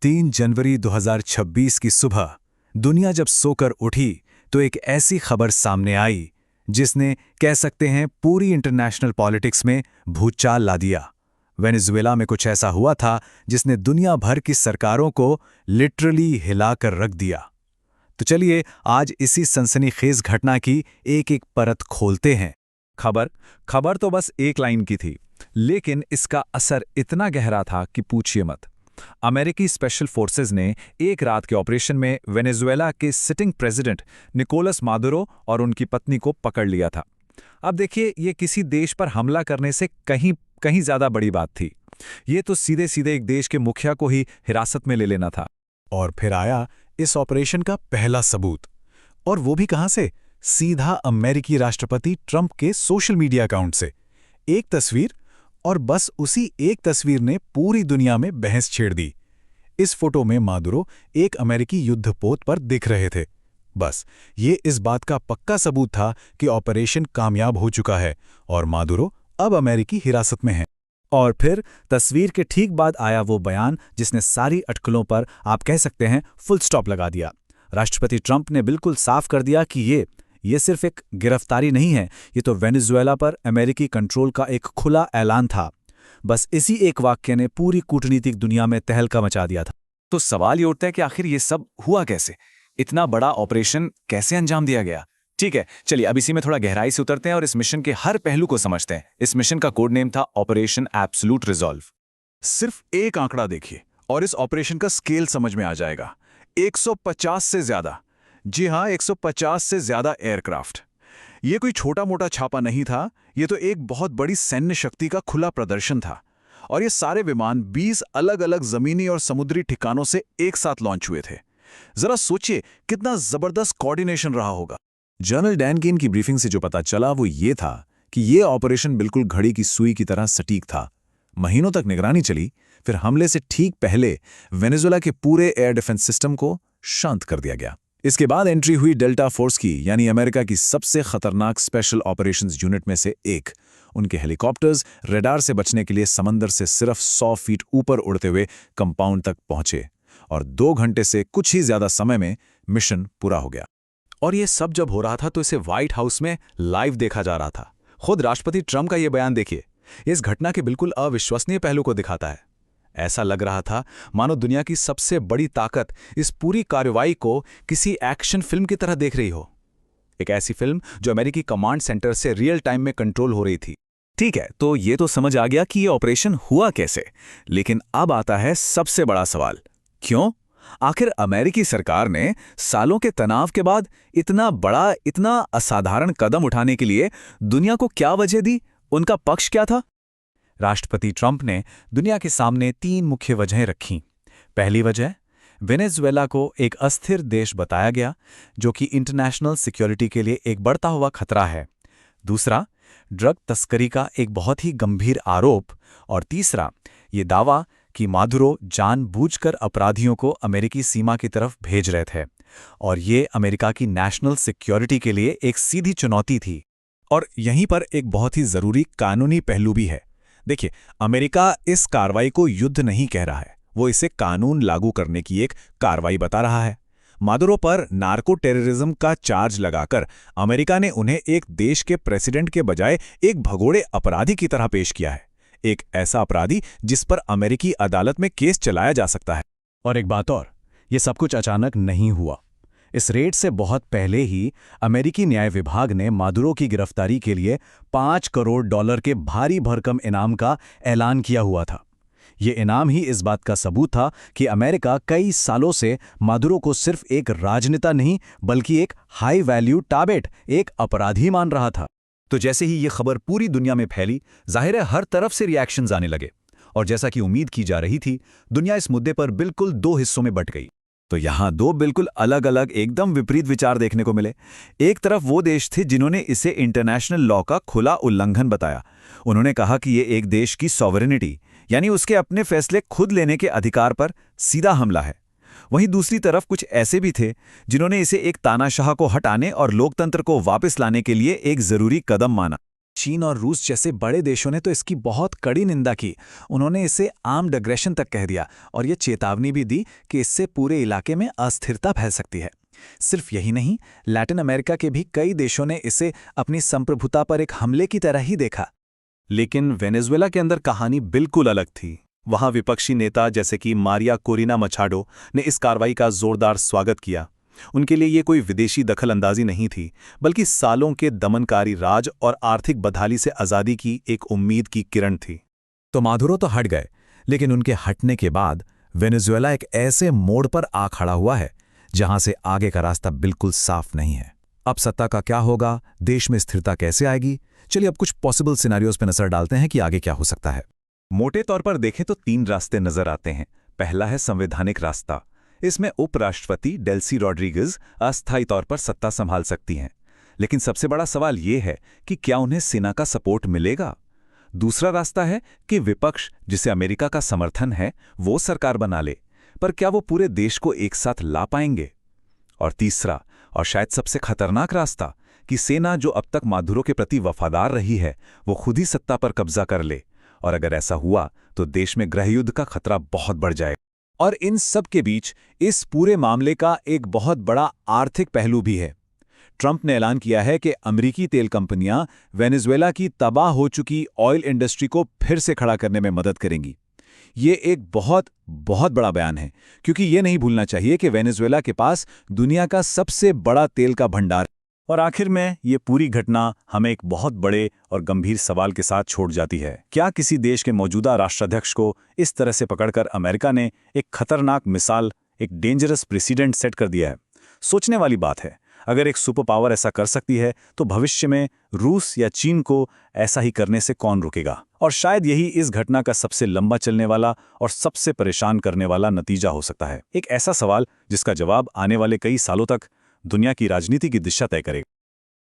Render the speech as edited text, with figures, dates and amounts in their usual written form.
3 जनवरी 2026 की सुबह दुनिया जब सोकर उठी तो एक ऐसी खबर सामने आई जिसने कह सकते हैं पूरी इंटरनेशनल पॉलिटिक्स में भूचाल ला दिया। वेनेजुएला में कुछ ऐसा हुआ था जिसने दुनिया भर की सरकारों को लिटरली हिलाकर रख दिया। तो चलिए आज इसी सनसनीखेज घटना की एक एक परत खोलते हैं। खबर तो बस एक लाइन की थी, लेकिन इसका असर इतना गहरा था कि पूछिए मत। अमेरिकी स्पेशल फोर्सेस ने एक रात के ऑपरेशन में वेनेजुएला के सिटिंग प्रेसिडेंट निकोलस मादुरो और उनकी पत्नी को पकड़ लिया था। अब देखिए, ये किसी देश पर हमला करने से कहीं ज्यादा बड़ी बात थी। ये तो सीधे सीधे एक देश के मुखिया को ही हिरासत में ले लेना था। और फिर आया इस ऑपरेशन का पहला सबूत, और वो भी कहां से? सीधा अमेरिकी राष्ट्रपति ट्रंप के सोशल मीडिया अकाउंट से। एक तस्वीर, और बस उसी एक तस्वीर ने पूरी दुनिया में बहस छेड़ दी। इस फोटो में मादुरो एक अमेरिकी युद्धपोत पर दिख रहे थे। बस ये इस बात का पक्का सबूत था कि ऑपरेशन कामयाब हो चुका है और मादुरो अब अमेरिकी हिरासत में है। और फिर तस्वीर के ठीक बाद आया वो बयान जिसने सारी अटकलों पर आप कह सकते हैं फुल स्टॉप लगा दिया। राष्ट्रपति ट्रंप ने बिल्कुल साफ कर दिया कि ये सिर्फ एक गिरफ्तारी नहीं है, ये तो वेनेजुएला पर अमेरिकी कंट्रोल का एक खुला ऐलान था। बस इसी एक वाक्य ने पूरी कूटनीतिक दुनिया में तहलका मचा दिया था। तो सवाल ये उठता है कि आखिर ये सब हुआ कैसे? इतना बड़ा ऑपरेशन कैसे अंजाम दिया गया? ठीक है, चलिए अब इसी में थोड़ा गहराई से उतरते हैं और इस मिशन के हर पहलू को समझते हैं। इस मिशन का कोड नेम था ऑपरेशन एब्सोल्यूट रिजॉल्व। सिर्फ एक आंकड़ा देखिए और इस ऑपरेशन का स्केल समझ में आ जाएगा। 150 से ज्यादा, जी हां, 150 से ज्यादा एयरक्राफ्ट। ये कोई छोटा मोटा छापा नहीं था, ये तो एक बहुत बड़ी सैन्य शक्ति का खुला प्रदर्शन था। और ये सारे विमान 20 अलग अलग जमीनी और समुद्री ठिकानों से एक साथ लॉन्च हुए थे। जरा सोचिए कितना जबरदस्त कोऑर्डिनेशन रहा होगा। जनरल डैन कीन की ब्रीफिंग से जो पता चला वो ये था कि ये ऑपरेशन बिल्कुल घड़ी की सुई की तरह सटीक था। महीनों तक निगरानी चली, फिर हमले से ठीक पहले वेनेजुएला के पूरे एयर डिफेंस सिस्टम को शांत कर दिया गया। इसके बाद एंट्री हुई डेल्टा फोर्स की, यानी अमेरिका की सबसे खतरनाक स्पेशल ऑपरेशंस यूनिट में से एक। उनके हेलीकॉप्टर्स रडार से बचने के लिए समंदर से सिर्फ 100 फीट ऊपर उड़ते हुए कंपाउंड तक पहुंचे और 2 घंटे से कुछ ही ज्यादा समय में मिशन पूरा हो गया। और ये सब जब हो रहा था तो इसे व्हाइट हाउस में लाइव देखा जा रहा था। खुद राष्ट्रपति ट्रंप का ये बयान देखिए, इस घटना के बिल्कुल अविश्वसनीय पहलू को दिखाता है। ऐसा लग रहा था मानो दुनिया की सबसे बड़ी ताकत इस पूरी कार्रवाई को किसी एक्शन फिल्म की तरह देख रही हो। एक ऐसी फिल्म जो अमेरिकी कमांड सेंटर से रियल टाइम में कंट्रोल हो रही थी। ठीक है, तो ये तो समझ आ गया कि ये ऑपरेशन हुआ कैसे, लेकिन अब आता है सबसे बड़ा सवाल, क्यों? आखिर अमेरिकी सरकार ने सालों के तनाव के बाद इतना बड़ा, इतना असाधारण कदम उठाने के लिए दुनिया को क्या वजह दी? उनका पक्ष क्या था? राष्ट्रपति ट्रंप ने दुनिया के सामने 3 मुख्य वजहें रखीं। पहली वजह, वेनेजुएला को एक अस्थिर देश बताया गया जो कि इंटरनेशनल सिक्योरिटी के लिए एक बढ़ता हुआ खतरा है। दूसरा, ड्रग तस्करी का एक बहुत ही गंभीर आरोप। और तीसरा, ये दावा कि मादुरो जानबूझकर अपराधियों को अमेरिकी सीमा की तरफ भेज रहे थे और ये अमेरिका की नेशनल सिक्योरिटी के लिए एक सीधी चुनौती थी। और यहीं पर एक बहुत ही जरूरी कानूनी पहलू भी है। देखिए, अमेरिका इस कार्रवाई को युद्ध नहीं कह रहा है, वो इसे कानून लागू करने की एक कार्रवाई बता रहा है। मादुरो पर नार्को टेररिज्म का चार्ज लगाकर अमेरिका ने उन्हें एक देश के प्रेसिडेंट के बजाय एक भगोड़े अपराधी की तरह पेश किया है। एक ऐसा अपराधी जिस पर अमेरिकी अदालत में केस चलाया जा सकता है। और एक बात और, ये सब कुछ अचानक नहीं हुआ। इस रेड से बहुत पहले ही अमेरिकी न्याय विभाग ने मादुरो की गिरफ्तारी के लिए $5 करोड़ के भारी भरकम इनाम का ऐलान किया हुआ था। ये इनाम ही इस बात का सबूत था कि अमेरिका कई सालों से मादुरो को सिर्फ एक राजनेता नहीं बल्कि एक हाई वैल्यू टारगेट, एक अपराधी मान रहा था। तो जैसे ही ये खबर पूरी दुनिया में फैली, जाहिर है हर तरफ से रिएक्शंस आने लगे और जैसा कि उम्मीद की जा रही थी, दुनिया इस मुद्दे पर बिल्कुल 2 हिस्सों में बंट गई। तो यहाँ 2 बिल्कुल अलग अलग, एकदम विपरीत विचार देखने को मिले। एक तरफ वो देश थे जिन्होंने इसे इंटरनेशनल लॉ का खुला उल्लंघन बताया। उन्होंने कहा कि ये एक देश की सॉवरेनिटी, यानी उसके अपने फैसले खुद लेने के अधिकार पर सीधा हमला है। वहीं दूसरी तरफ कुछ ऐसे भी थे जिन्होंने इसे एक तानाशाह को हटाने और लोकतंत्र को वापस लाने के लिए एक जरूरी कदम माना। चीन और रूस जैसे बड़े देशों ने तो इसकी बहुत कड़ी निंदा की। उन्होंने इसे आर्म्ड अग्रेशन तक कह दिया और ये चेतावनी भी दी कि इससे पूरे इलाके में अस्थिरता फैल सकती है। सिर्फ यही नहीं, लैटिन अमेरिका के भी कई देशों ने इसे अपनी संप्रभुता पर एक हमले की तरह ही देखा। लेकिन वेनेजुएला के अंदर कहानी बिल्कुल अलग थी। वहां विपक्षी नेता जैसे कि मारिया कोरिना मछाडो ने इस कार्रवाई का जोरदार स्वागत किया। उनके लिए ये कोई विदेशी दखलंदाजी नहीं थी, बल्कि सालों के दमनकारी राज और आर्थिक बदहाली से आज़ादी की एक उम्मीद की किरण थी। तो मादुरो तो हट गए, लेकिन उनके हटने के बाद वेनेजुएला एक ऐसे मोड़ पर आ खड़ा हुआ है जहां से आगे का रास्ता बिल्कुल साफ नहीं है। अब सत्ता का क्या होगा, देश में स्थिरता कैसे आएगी? चलिए अब कुछ पॉसिबल सिनेरियोज पर नजर डालते हैं कि आगे क्या हो सकता है। मोटे तौर पर देखें तो 3 रास्ते नजर आते हैं। पहला है संवैधानिक रास्ता। इसमें उपराष्ट्रपति डेल्सी रॉड्रिगेज अस्थायी तौर पर सत्ता संभाल सकती हैं। लेकिन सबसे बड़ा सवाल यह है कि क्या उन्हें सेना का सपोर्ट मिलेगा? दूसरा रास्ता है कि विपक्ष, जिसे अमेरिका का समर्थन है, वो सरकार बना ले, पर क्या वो पूरे देश को एक साथ ला पाएंगे? और तीसरा, और शायद सबसे खतरनाक रास्ता, कि सेना जो अब तक मादुरो के प्रति वफादार रही है, वो खुद ही सत्ता पर कब्जा कर ले। और अगर ऐसा हुआ तो देश में गृहयुद्ध का खतरा बहुत बढ़ जाएगा। और इन सब के बीच इस पूरे मामले का एक बहुत बड़ा आर्थिक पहलू भी है। ट्रंप ने ऐलान किया है कि अमेरिकी तेल कंपनियां वेनेजुएला की तबाह हो चुकी ऑयल इंडस्ट्री को फिर से खड़ा करने में मदद करेंगी। ये एक बहुत बड़ा बयान है, क्योंकि ये नहीं भूलना चाहिए कि वेनेजुएला के पास दुनिया का सबसे बड़ा तेल का भंडार है। और आखिर में ये पूरी घटना हमें एक बहुत बड़े और गंभीर सवाल के साथ छोड़ जाती है। क्या किसी देश के मौजूदा राष्ट्राध्यक्ष को इस तरह से पकड़कर अमेरिका ने एक खतरनाक मिसाल, एक डेंजरस प्रेसिडेंट सेट कर दिया है? सोचने वाली बात है। अगर एक सुपर पावर ऐसा कर सकती है, तो भविष्य में रूस या चीन को ऐसा ही करने से कौन रोकेगा? और शायद यही इस घटना का सबसे लंबा चलने वाला और सबसे परेशान करने वाला नतीजा हो सकता है। एक ऐसा सवाल जिसका जवाब आने वाले कई सालों तक दुनिया की राजनीति की दिशा तय करेगा।